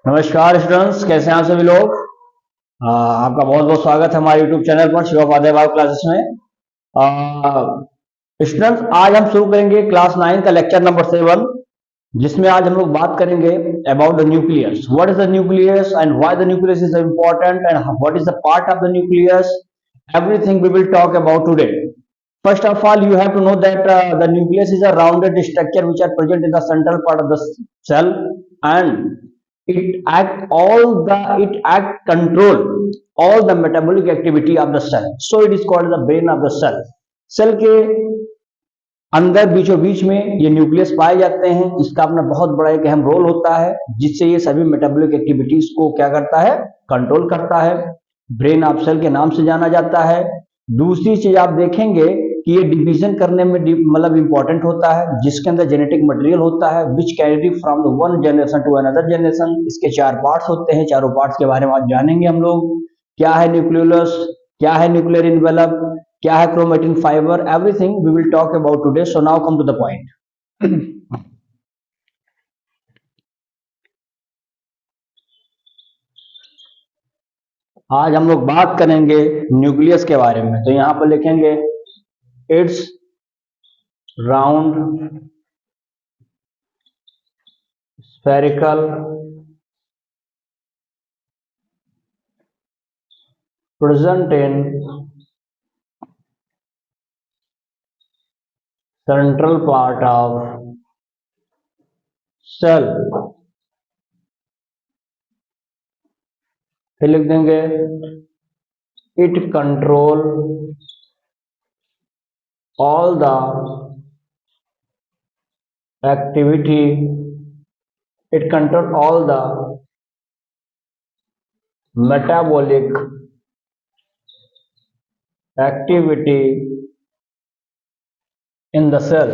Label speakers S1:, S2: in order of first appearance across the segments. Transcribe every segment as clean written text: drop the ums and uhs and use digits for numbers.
S1: नमस्कार स्टूडेंट्स, कैसे हैं आप सभी लोग। आपका बहुत बहुत स्वागत है हमारे यूट्यूब चैनल पर शिवा फादर क्लासेस में। स्टूडेंट्स, आज हम शुरू करेंगे क्लास 9 का लेक्चर नंबर 7, जिसमें आज हम लोग बात करेंगे about the nucleus. What is the nucleus and why the nucleus is important and what is the part of the nucleus, everything we will talk about today. First of all, you have to know that the nucleus is a rounded structure which are present in the central part of the cell, and it control all the metabolic activity of the cell. So it is called the brain of the cell. Cell के अंदर बीचों बीच में ये nucleus पाए जाते हैं। इसका अपना बहुत बड़ा एक अहम रोल होता है, जिससे ये सभी मेटाबॉलिक एक्टिविटीज को क्या करता है, कंट्रोल करता है। ब्रेन ऑफ सेल के नाम से जाना जाता है। दूसरी चीज आप देखेंगे कि ये डिवीजन करने में मतलब इंपॉर्टेंट होता है, जिसके अंदर जेनेटिक मटेरियल होता है which carry from the one generation to another generation. इसके 4 पार्ट्स होते हैं। चारों पार्ट्स के बारे में आज जानेंगे हम लोग। क्या है न्यूक्लियोलस, क्या है न्यूक्लियर इनवेलप, क्या है chromatin fibre, everything we will talk about today. So now come to the point. आज हम लोग बात करेंगे न्यूक्लियस के बारे में। तो यहां पर लिखेंगे it's round spherical present in central part of cell. फिर लिख देंगे it control all the activity, it control all the metabolic activity in the cell,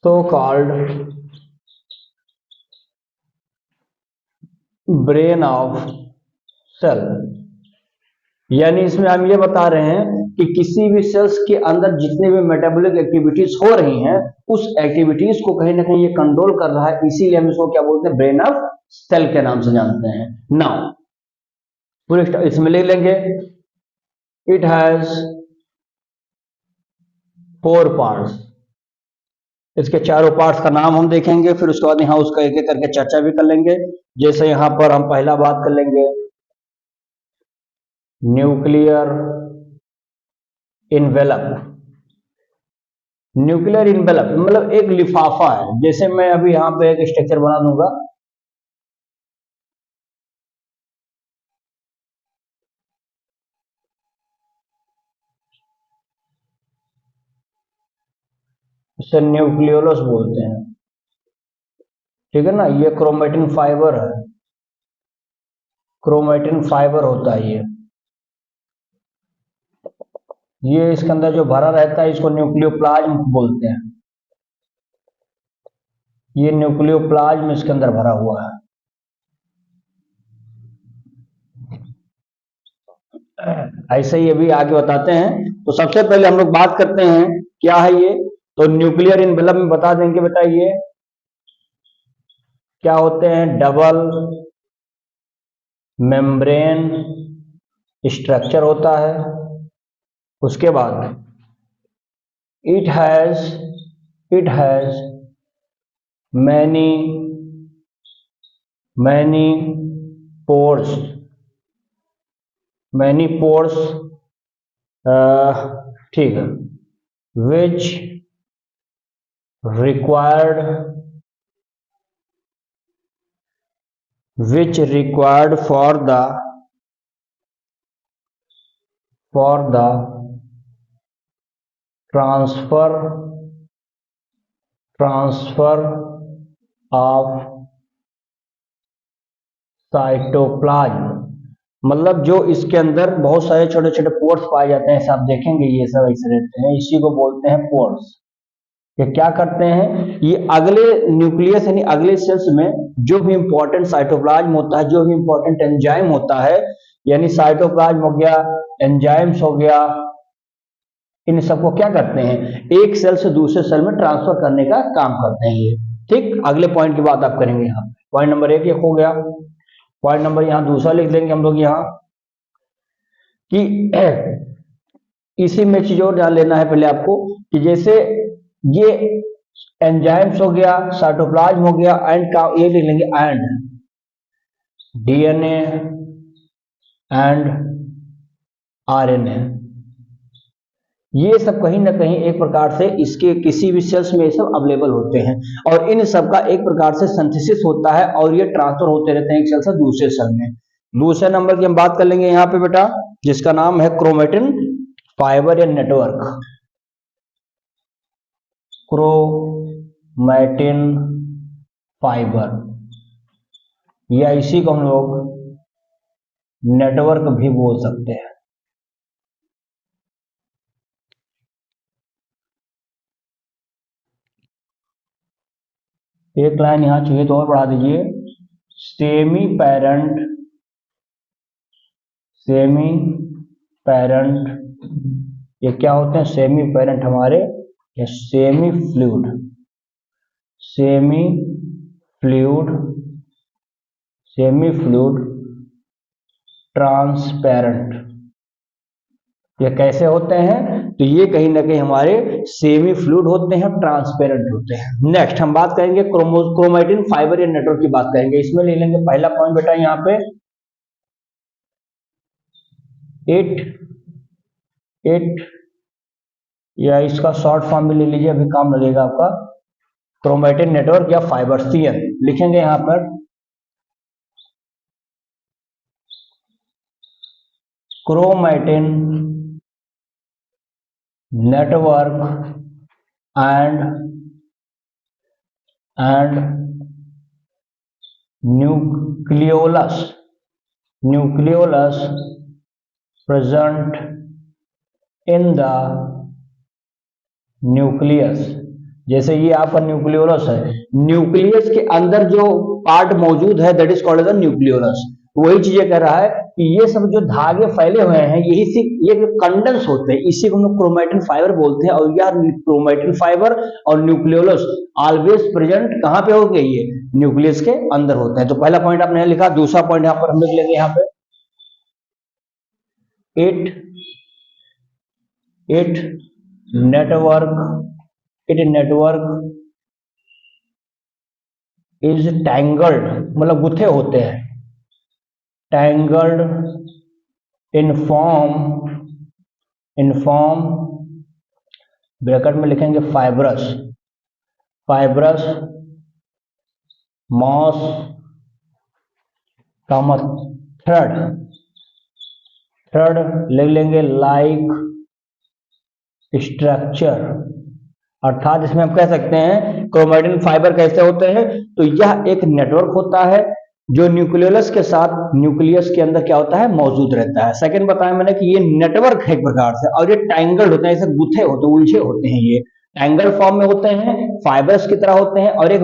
S1: so called brain of cell. यानी इसमें हम ये बता रहे हैं कि किसी भी सेल्स के अंदर जितने भी मेटाबॉलिक एक्टिविटीज हो रही हैं, उस एक्टिविटीज को कहीं ना कहीं ये कंट्रोल कर रहा है। इसीलिए हम इसको क्या बोलते हैं, ब्रेन ऑफ सेल के नाम से जानते हैं। नाउ पूरे इसमें लिख लेंगे इट हैज 4 पार्ट्स। इसके चारों पार्ट्स का नाम हम देखेंगे, फिर उसके बाद यहाँ उसका एक एक करके चर्चा भी कर लेंगे। जैसे यहाँ पर हम पहला बात कर लेंगे न्यूक्लियर इनवेलप। न्यूक्लियर इनवेलप मतलब एक लिफाफा है। जैसे मैं अभी यहाँ पे एक स्ट्रक्चर बना दूंगा, इसे न्यूक्लियोलस बोलते हैं, ठीक है ना। ये क्रोमेटिन फाइबर है, क्रोमेटिन फाइबर होता है ये इसके अंदर जो भरा रहता है इसको न्यूक्लियोप्लाज्म बोलते हैं। ये न्यूक्लियोप्लाज्म इसके अंदर भरा हुआ है। ऐसे ही अभी आगे बताते हैं। तो सबसे पहले हम लोग बात करते हैं क्या है ये। तो न्यूक्लियर इनवेलप में बता देंगे बेटा ये क्या होते हैं, डबल मेम्ब्रेन स्ट्रक्चर होता है। उसके बाद इट हैज मैनी पोर्स, ठीक है, which required for the transfer of cytoplasm. मतलब जो इसके अंदर बहुत सारे छोटे छोटे पोर्स पाए जाते हैं, आप देखेंगे ये सब ऐसे रहते हैं, इसी को बोलते हैं पोर्स। ये क्या करते हैं, ये अगले न्यूक्लियस यानी अगले सेल्स में जो भी इंपॉर्टेंट साइटोप्लाज्म होता है, जो भी इंपॉर्टेंट एंजाइम होता है, यानी साइटोप्लाज्म हो गया, एंजाइम्स हो गया, इन सबको क्या करते हैं, एक सेल से दूसरे सेल में ट्रांसफर करने का काम करते हैं ये। ठीक, अगले पॉइंट की बात आप करेंगे यहाँ। पॉइंट नंबर 1 ये हो गया। पॉइंट नंबर यहाँ दूसरा लिख देंगे हम लोग यहाँ कि इसी में चीज और ध्यान लेना है पहले आपको कि जैसे ये एंजाइम्स हो गया, साइटोप्लाज्म हो गया, एंड का ये लिख लेंगे एंड डीएनए एंड आरएनए, ये सब कहीं ना कहीं एक प्रकार से इसके किसी भी सेल्स में ये सब अवेलेबल होते हैं और इन सब का एक प्रकार से सिंथेसिस होता है और ये ट्रांसफर होते रहते हैं एक सेल से दूसरे सेल में। दूसरे नंबर की हम बात कर लेंगे यहाँ पे बेटा, जिसका नाम है क्रोमेटिन फाइबर या नेटवर्क। क्रोमैटिन फाइबर या इसी को हम लोग नेटवर्क भी बोल सकते हैं। एक लाइन यहां चाहिए तो और बढ़ा दीजिए, सेमी पैरेंट ये क्या होते हैं, सेमी पैरेंट हमारे या सेमी फ्लूइड ट्रांसपेरेंट, ये कैसे होते हैं, तो ये कहीं ना कहीं हमारे सेमी फ्लूइड होते हैं, ट्रांसपेरेंट होते हैं। नेक्स्ट हम बात करेंगे क्रोमैटिन फाइबर या नेटवर्क की बात करेंगे। इसमें ले लेंगे पहला पॉइंट बेटा यहाँ पे इट या इसका शॉर्ट फॉर्म भी ले लीजिए, अभी काम लगेगा आपका, क्रोमैटिन नेटवर्क या फाइबर सीएन लिखेंगे यहां पर। Chromatin network and nucleolus present in the nucleus. जैसे ये आपका न्यूक्लियोलस है, न्यूक्लियस के अंदर जो पार्ट मौजूद है that is called as nucleolus. वही चीज ये कह रहा है कि ये सब जो धागे फैले हुए हैं यही से ये कंडेंस होते हैं, इसी को हम लोग क्रोमैटिन फाइबर बोलते हैं। और यह क्रोमैटिन फाइबर और न्यूक्लियोलस ऑलवेज प्रेजेंट कहां पे होंगे, ये न्यूक्लियस के अंदर होते हैं। तो पहला पॉइंट आपने लिखा। दूसरा पॉइंट यहां पर हम लिख लेंगे यहाँ पे, इट नेटवर्क इज टैंगल्ड, मतलब गुथे होते हैं, टैंगल्ड इन फॉर्म ब्रैकेट में लिखेंगे फाइब्रस मॉस का थ्रेड ले लेंगे लाइक स्ट्रक्चर। अर्थात इसमें हम कह सकते हैं क्रोमैटिन फाइबर कैसे होते हैं, तो यह एक नेटवर्क होता है जो न्यूक्लियोलस के साथ न्यूक्लियस के अंदर क्या होता है, मौजूद रहता है। सेकंड बताया मैंने कि ये नेटवर्क है एक प्रकार से, और ये टैंगल्ड होते हैं, ऐसे गुथे होते हैं, उलझे होते हैं, ये टैंगल फॉर्म में होते हैं, फाइबर्स की तरह होते हैं, और एक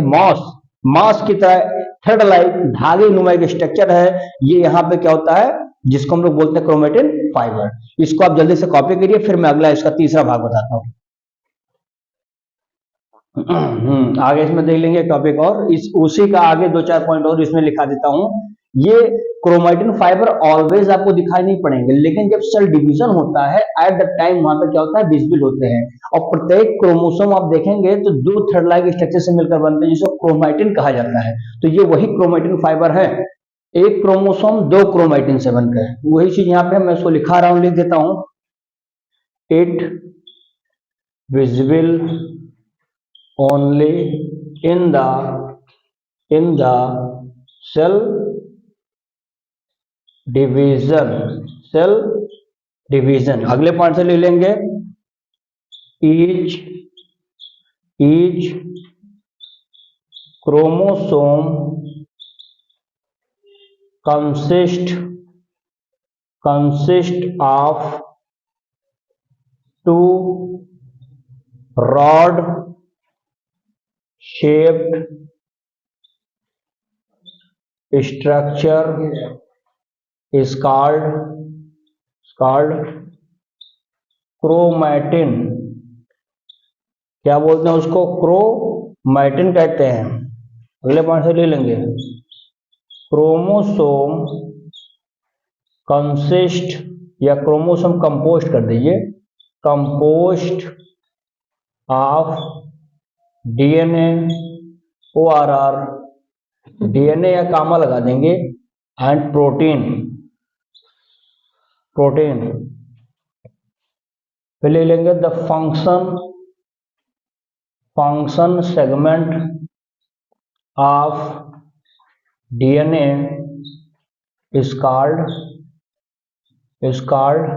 S1: मॉस की तरह थ्रेड लाइक धागे नुमा एक स्ट्रक्चर है, ये यहाँ पे क्या होता है, जिसको हम लोग बोलते हैं क्रोमैटिन फाइबर। इसको आप जल्दी से कॉपी करिए, फिर मैं अगला इसका तीसरा भाग बताता हूँ। आगे इसमें देख लेंगे टॉपिक, और इस उसी का आगे 2-4 पॉइंट और इसमें लिखा देता हूं। ये क्रोमैटिन फाइबर ऑलवेज आपको दिखाई नहीं पड़ेंगे, लेकिन जब सेल डिवीजन होता है एट द टाइम वहां पर क्या होता है, विजिबल होते हैं। और प्रत्येक क्रोमोसोम आप देखेंगे तो 2 थ्रेड लाइक स्ट्रक्चर से मिलकर बनते हैं, जिसको क्रोमैटिन कहा जाता है। तो ये वही क्रोमैटिन फाइबर है, एक क्रोमोसोम 2 क्रोमैटिन से बनकर है। वही चीज यहाँ पे मैं इसको लिखा रहा हूं, लिख देता हूं, it visible only in the cell division। अगले पॉइंट से ले लेंगे, each chromosome consist of 2 rod shaped structure is called chromatin, क्या बोलते हैं उसको, क्रोमैटिन कहते हैं। अगले पॉइंट से ले लेंगे, क्रोमोसोम कंसिस्ट, या क्रोमोसोम कंपोस्ट कर दीजिए, compost of DNA, ORR, DNA या कामा लगा देंगे, एंड प्रोटीन, प्रोटीन। फिर ले लेंगे the function segment of DNA is called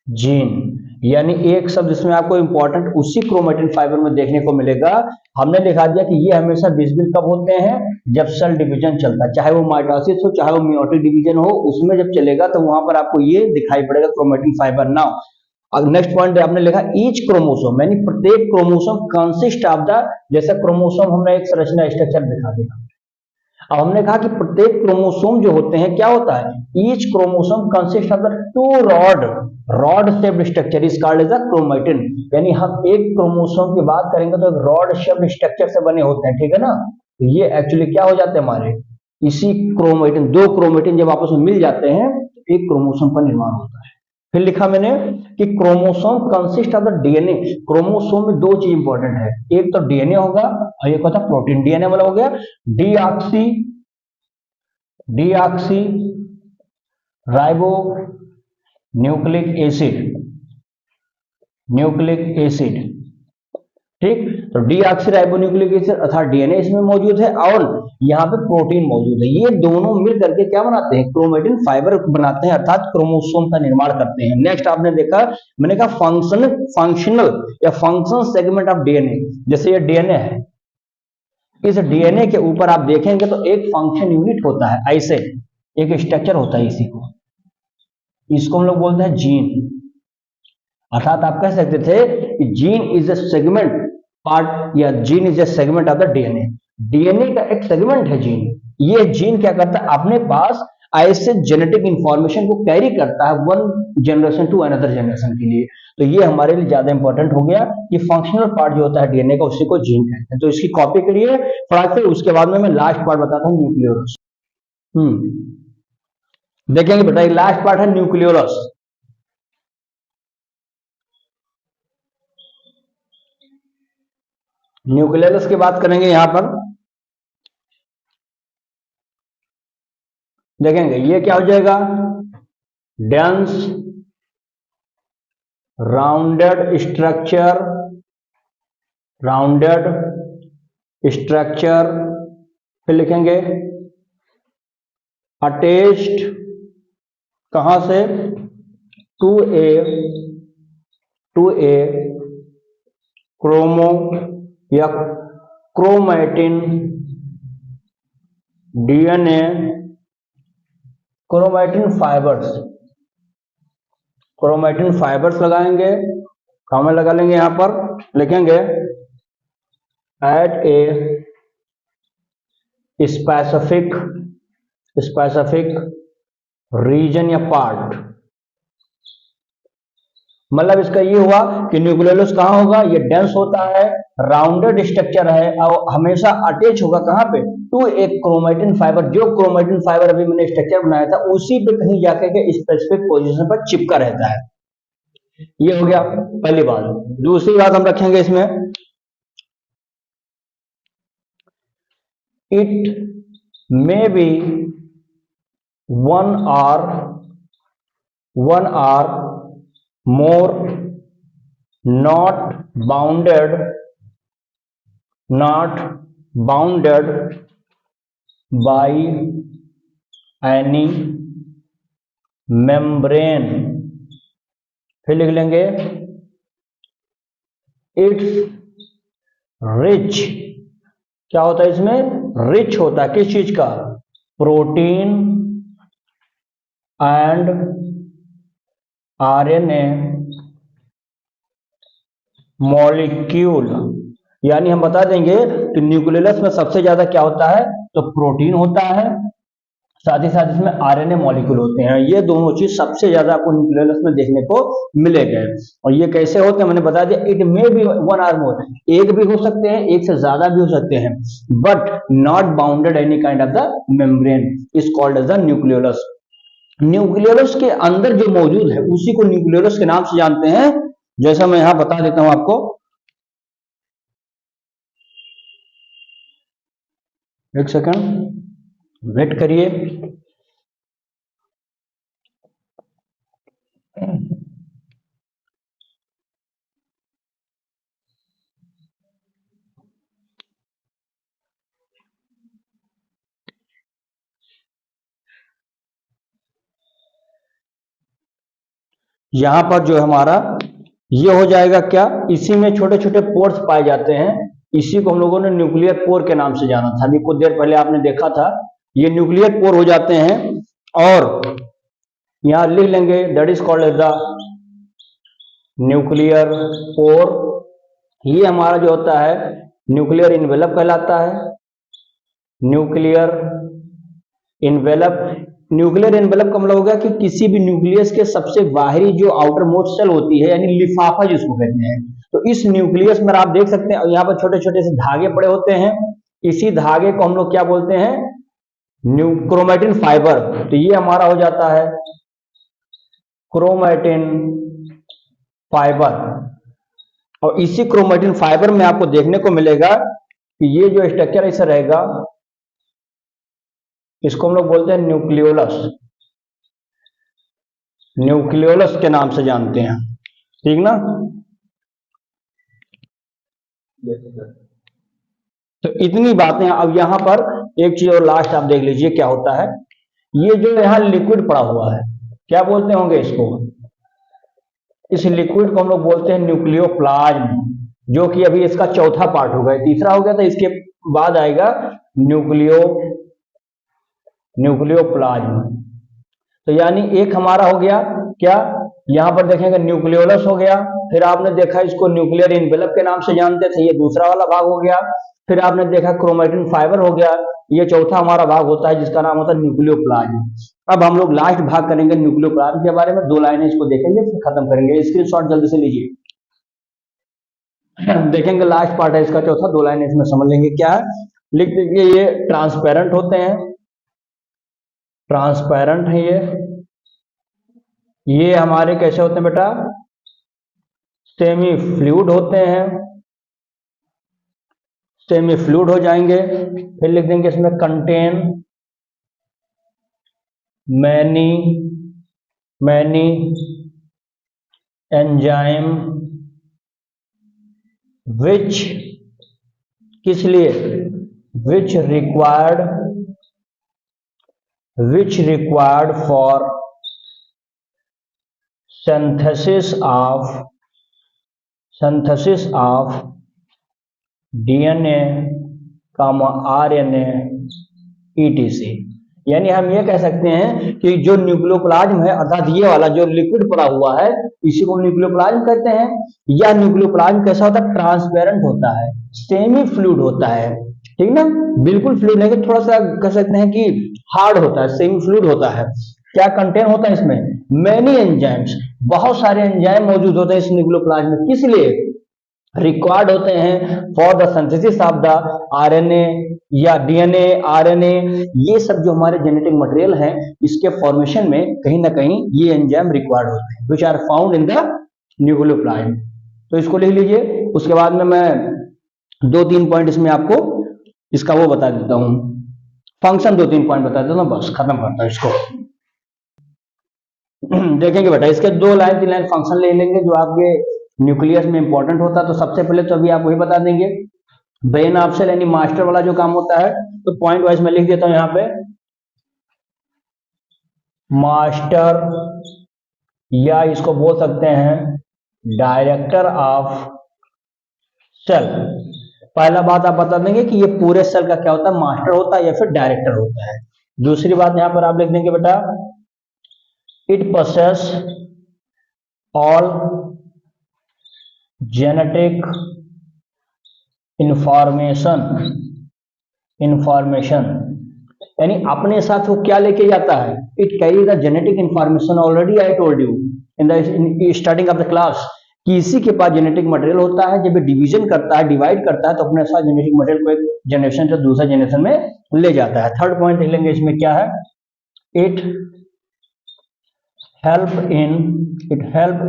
S1: gene. यानी एक शब्द इसमें आपको इंपॉर्टेंट उसी क्रोमैटिन फाइबर में देखने को मिलेगा। हमने दिखा दिया कि ये हमेशा विजिबल कब होते हैं, जब सेल डिवीजन चलता है, चाहे वो माइटोसिस हो चाहे वो मियोटिक डिवीजन हो, उसमें जब चलेगा तो वहां पर आपको ये दिखाई पड़ेगा क्रोमैटिन फाइबर। नाउ अब नेक्स्ट पॉइंट आपने लिखा ईच क्रोमोसोम, यानी प्रत्येक क्रोमोसोम कंसिस्ट ऑफ द, जैसे क्रोमोसोम हमने एक संरचना स्ट्रक्चर दिखा दिया। अब हमने कहा कि प्रत्येक क्रोमोसोम जो होते हैं क्या होता है, each chromosome consist of the two rod shaped structure is called as a chromatin. यानी हम एक क्रोमोसोम की बात करेंगे तो एक रॉड शेप्ड स्ट्रक्चर से बने होते हैं, ठीक है ना। तो ये एक्चुअली क्या हो जाते हैं हमारे, इसी क्रोमैटिन, दो क्रोमैटिन जब आपस में मिल जाते हैं तो एक क्रोमोसोम का निर्माण होता है। फिर लिखा मैंने कि chromosome consist of the DNA. Chromosome में दो चीज इंपॉर्टेंट है, एक तो डीएनए होगा और एक होता है प्रोटीन। डीएनए वाला हो गया डीऑक्सी राइबो न्यूक्लिक एसिड, ठीक। तो डीऑक्सीराइबोन्यूक्लिक एसिड अर्थात डीएनए इसमें मौजूद है और यहाँ पे प्रोटीन मौजूद है। ये दोनों मिल करके क्या बनाते हैं, क्रोमैटिन फाइबर बनाते हैं, अर्थात क्रोमोसोम का निर्माण करते हैं। नेक्स्ट आपने देखा, मैंने कहा फंक्शनल या फंक्शन सेगमेंट ऑफ डीएनए। जैसे ये डीएनए है, इस डीएनए के ऊपर आप देखेंगे तो एक फंक्शन यूनिट होता है, ऐसे एक स्ट्रक्चर होता है, इसको हम लोग बोलते हैं जीन। अर्थात आप कह सकते थे कि gene is a segment part, या gene is a segment of the DNA. DNA का एक सेगमेंट है जीन। ये जीन क्या करता है, अपने पास ऐसे जेनेटिक इंफॉर्मेशन को कैरी करता है one generation to another generation के लिए। तो ये हमारे लिए ज्यादा इंपॉर्टेंट हो गया कि फंक्शनल पार्ट जो होता है डीएनए का, उसी को जीन कहते हैं। तो इसकी कॉपी करिए फटाक से। उसके बाद में मैं लास्ट पार्ट बताता हूँ, न्यूक्लियोलस। देखेंगे बेटा, लास्ट पार्ट है न्यूक्लियोलस। न्यूक्लियस की बात करेंगे यहां पर, देखेंगे ये क्या हो जाएगा, डेंस राउंडेड स्ट्रक्चर, फिर लिखेंगे अटैच्ड कहां से, टू ए क्रोमो या क्रोमैटिन डीएनए, क्रोमैटिन फाइबर्स लगाएंगे, कॉमा लगा लेंगे यहां पर, लिखेंगे एट ए स्पेसिफिक रीजन या पार्ट। मतलब इसका ये हुआ कि न्यूक्लियोलस कहां होगा, ये डेंस होता है, राउंडेड स्ट्रक्चर है और हमेशा अटैच होगा कहां पे, टू एक क्रोमैटिन फाइबर। जो क्रोमैटिन फाइबर अभी मैंने स्ट्रक्चर बनाया था उसी पे कहीं जाकर के स्पेसिफिक पोजीशन पर चिपका रहता है। ये हो गया पहली बात। दूसरी बात हम रखेंगे इसमें, it may be one or more not bounded by any membrane। फिर लिख लेंगे इट्स रिच, क्या होता है इसमें, रिच होता है किस चीज का, प्रोटीन एंड आरएनए मॉलिक्यूल। यानी हम बता देंगे कि न्यूक्लियस में सबसे ज्यादा क्या होता है, तो प्रोटीन होता है, साथ ही साथ इसमें आरएनए मॉलिक्यूल होते हैं। ये दोनों चीज सबसे ज्यादा आपको न्यूक्लियस में देखने को मिलेगा। और ये कैसे होते हैं मैंने बता दिया, it may be one or more, एक भी हो सकते हैं, एक से ज्यादा भी हो सकते हैं, but not bounded any kind of the membrane, is called as the nucleolus. Nucleolus के अंदर जो मौजूद है उसी को न्यूक्लियोलस के नाम से जानते हैं। जैसा मैं यहां बता देता हूं आपको, एक सेकंड वेट करिए। यहां पर जो हमारा ये हो जाएगा क्या, इसी में छोटे छोटे पोर्स पाए जाते हैं, इसी को हम लोगों ने न्यूक्लियर पोर के नाम से जाना था। अभी कुछ देर पहले आपने देखा था, ये न्यूक्लियर पोर हो जाते हैं। और यहां लिख लेंगे that is called as the nuclear pore. ये हमारा जो होता है न्यूक्लियर इन्वेलप कहलाता है। न्यूक्लियर इन्वेलप, न्यूक्लियर इन्वेलप का मतलब हो गया कि किसी भी न्यूक्लियस के सबसे बाहरी जो आउटर मोस्ट सेल होती है, यानी लिफाफा जिसको कहते हैं, तो इस न्यूक्लियस में आप देख सकते हैं यहाँ पर छोटे छोटे से धागे पड़े होते हैं। इसी धागे को हम लोग क्या बोलते हैं, क्रोमैटिन फाइबर। तो ये हमारा हो जाता है क्रोमैटिन फाइबर। और इसी क्रोमैटिन फाइबर में आपको देखने को मिलेगा कि ये जो स्ट्रक्चर ऐसा रहेगा, इसको हम लोग बोलते हैं न्यूक्लियोलस। न्यूक्लियोलस के नाम से जानते हैं, ठीक ना। तो इतनी बातें। अब यहां पर एक चीज और लास्ट आप देख लीजिए क्या होता है। ये जो यहां लिक्विड पड़ा हुआ है, क्या बोलते होंगे इसको, इस लिक्विड को हम लोग बोलते हैं न्यूक्लियोप्लाज्म, जो कि अभी इसका चौथा पार्ट हो गया, तीसरा हो गया था, इसके बाद आएगा न्यूक्लियोप्लाज्म। तो यानी एक हमारा हो गया क्या, यहां पर देखेंगे न्यूक्लियोलस हो गया, फिर आपने देखा इसको न्यूक्लियर इन्वेलप के नाम से जानते थे, ये दूसरा वाला भाग हो गया। फिर आपने देखा क्रोमैटिन फाइबर हो गया, ये चौथा हमारा भाग होता है जिसका नाम होता है न्यूक्लियोप्लाज्म। अब हम लोग लास्ट भाग करेंगे न्यूक्लियोप्लाज्म के बारे में, 2 लाइनें इसको देखेंगे फिर खत्म करेंगे। स्क्रीनशॉट जल्दी से लीजिए, देखेंगे लास्ट पार्ट है इसका चौथा, 2 लाइनें इसमें समझ लेंगे क्या है। लिख दीजिए, ये ट्रांसपेरेंट होते हैं, ट्रांसपेरेंट है ये हमारे कैसे होते हैं बेटा, सेमी फ्लूइड होते हैं, सेमी फ्लूइड हो जाएंगे। फिर लिख देंगे इसमें कंटेन मैनी एंजाइम विच, किस लिए, which required for synthesis of DNA, RNA etc। यानी हम ये कह सकते हैं कि जो न्यूक्लियोप्लाज्म है, अर्थात ये वाला जो लिक्विड पड़ा हुआ है, इसी को न्यूक्लियोप्लाज्म कहते हैं। यह न्यूक्लियोप्लाज्म कैसा होता है, ट्रांसपेरेंट होता है, सेमी फ्लूइड होता है, ठीक ना, बिल्कुल फ्लूइड नहीं, थोड़ा सा कह सकते हैं कि हार्ड होता है, सेमी फ्लूइड होता है। क्या कंटेन होता है इसमें, मैनी एंजाइम्स, बहुत सारे एंजाइम मौजूद होते हैं इस न्यूक्लियोप्लाज्म में, किस लिए, रिक्वायर्ड होते हैं for the synthesis of the RNA या डीएनए, आरएनए, ये सब जो हमारे जेनेटिक मटेरियल है, इसके फॉर्मेशन में कहीं ना कहीं ये एंजाइम रिक्वायर्ड होते हैं, which are found in the nucleoplasm. तो इसको लिख लीजिए। उसके बाद में मैं 2-3 पॉइंट इसमें आपको इसका वो बता देता हूं, फंक्शन 2-3 पॉइंट बता देता हूं, बस खत्म करता हूं इसको। देखेंगे बेटा, इसके 2 लाइन 3 लाइन फंक्शन ले लेंगे जो आपके न्यूक्लियस में इंपॉर्टेंट होता है। तो सबसे पहले तो अभी आप वही बता देंगे, ब्रेन ऑफ सेल यानी मास्टर वाला जो काम होता है, तो पॉइंट वाइज में लिख देता हूं यहां पे, मास्टर, या इसको बोल सकते हैं डायरेक्टर ऑफ सेल। पहला बात आप बता देंगे कि ये पूरे सेल का क्या होता है, मास्टर होता है या फिर डायरेक्टर होता है। दूसरी बात यहां पर आप लिख देंगे बेटा, it possess all genetic information यानी अपने साथ वो क्या लेके जाता है, it carry the genetic information. Already I told you in the starting of the class कि इसी के पास जेनेटिक मटेरियल होता है। जब ये डिवीजन करता है, डिवाइड करता है, तो अपने साथ जेनेटिक मटेरियल को एक जनरेशन से दूसरे जनरेशन में ले जाता है। थर्ड पॉइंट देख लेंगे इसमें क्या है, it help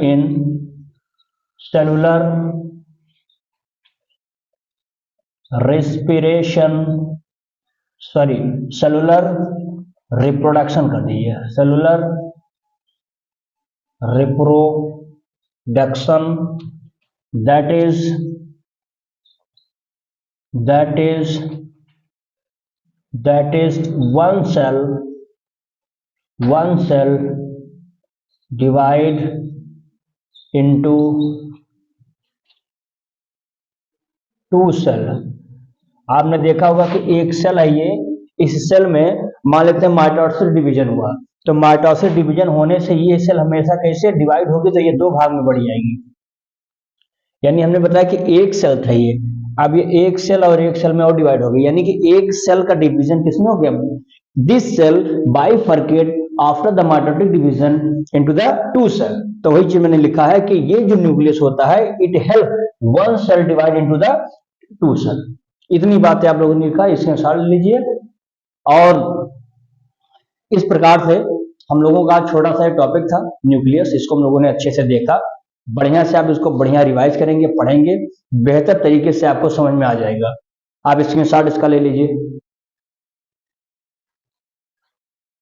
S1: in cellular respiration, cellular reproduction कर दीजिए, cellular reproduction, that is one cell divide into two cell. आपने देखा होगा कि एक सेल है ये, इस सेल में मान लेते हैं माइटोसिस डिवीजन हुआ, तो माइटोसिस डिवीजन होने से ये सेल हमेशा कैसे डिवाइड होगी, तो ये दो भाग में बढ़ जाएगी। यानी हमने बताया कि एक सेल था ये, अब ये एक सेल और एक सेल में और डिवाइड हो गई, यानी कि एक सेल का डिवीजन किसमें हो गया, this cell bifurcate after the mitotic division into the two cell. तो वही चीज मैंने लिखा है कि ये जो न्यूक्लियस होता है, it help one cell divide into the two cell. इतनी बातें आप लोगों ने लिखा, इसके अनुसार ले लीजिए। और इस प्रकार से हम लोगों का छोटा सा टॉपिक था न्यूक्लियस, इसको हम लोगों ने अच्छे से देखा। बढ़िया से आप इसको बढ़िया रिवाइज करेंगे, पढ़ेंगे, बेहतर तरीके से आपको समझ में आ जाएगा। आप स्क्रीनशॉट इसका ले लीजिए।